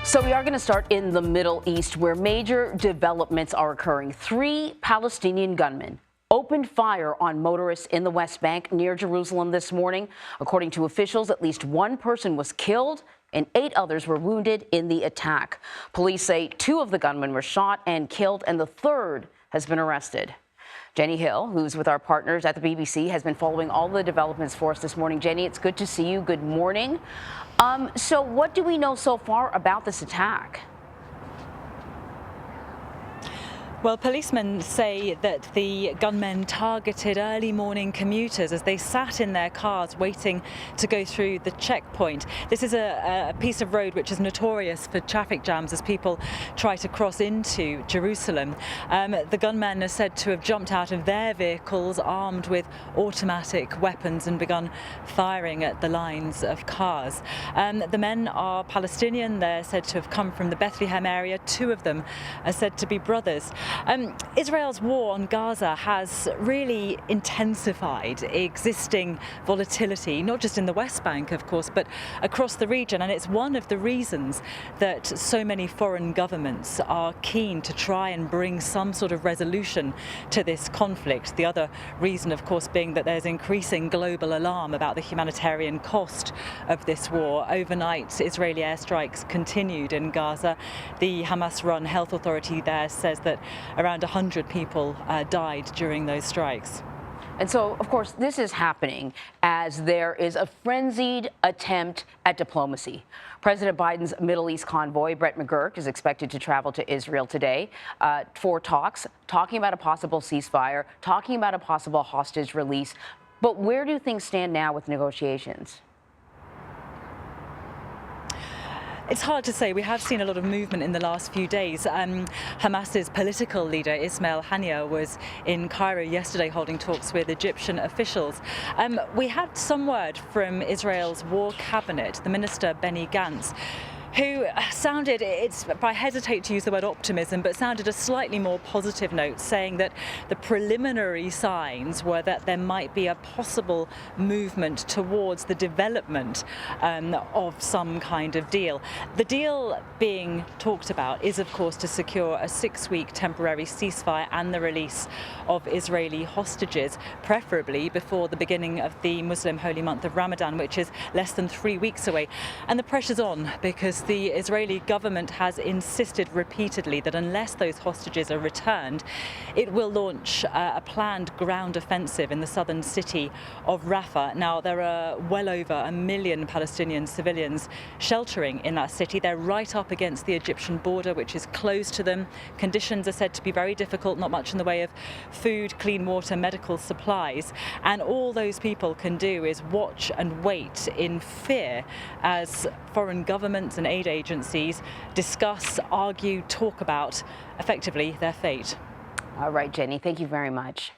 So we are going to start in the Middle East, where major developments are occurring. 3 Palestinian gunmen opened fire on motorists in the West Bank near Jerusalem this morning. According to officials, at least 1 person was killed and 8 others were wounded in the attack. Police say 2 of the gunmen were shot and killed, and the 3rd has been arrested. Jenny Hill, who's with our partners at the BBC, has been following all the developments for us this morning. Jenny, it's good to see you. Good morning. So what do we know so far about this attack? Well, policemen say that the gunmen targeted early morning commuters as they sat in their cars waiting to go through the checkpoint. This is a piece of road which is notorious for traffic jams as people try to cross into Jerusalem. The gunmen are said to have jumped out of their vehicles armed with automatic weapons and begun firing at the lines of cars. The men are Palestinian. They're said to have come from the Bethlehem area. 2 of them are said to be brothers. Israel's war on Gaza has really intensified existing volatility, not just in the West Bank, of course, but across the region. And it's one of the reasons that so many foreign governments are keen to try and bring some sort of resolution to this conflict. The other reason, of course, being that there's increasing global alarm about the humanitarian cost of this war. Overnight, Israeli airstrikes continued in Gaza. The Hamas-run health authority there says that around 100 people died during those strikes. And so, of course, this is happening as there is a frenzied attempt at diplomacy. President Biden's Middle East convoy, Brett McGurk, is expected to travel to Israel today for talks, talking about a possible ceasefire, talking about a possible hostage release. But where do things stand now with negotiations? It's hard to say. We have seen a lot of movement in the last few days. Hamas's political leader, Ismail Haniyeh, was in Cairo yesterday holding talks with Egyptian officials. We had some word from Israel's war cabinet, the minister Benny Gantz, who sounded, I hesitate to use the word optimism, but sounded a slightly more positive note, saying that the preliminary signs were that there might be a possible movement towards the development of some kind of deal. The deal being talked about is, of course, to secure a 6-week temporary ceasefire and the release of Israeli hostages, preferably before the beginning of the Muslim holy month of Ramadan, which is less than 3 weeks away. And the pressure's on because the Israeli government has insisted repeatedly that unless those hostages are returned, it will launch a planned ground offensive in the southern city of Rafah. Now, there are well over 1 million Palestinian civilians sheltering in that city. They're right up against the Egyptian border, which is closed to them. Conditions are said to be very difficult, not much in the way of food, clean water, medical supplies. And all those people can do is watch and wait in fear as foreign governments and aid agencies discuss, argue, talk about effectively their fate. All right, Jenny, thank you very much.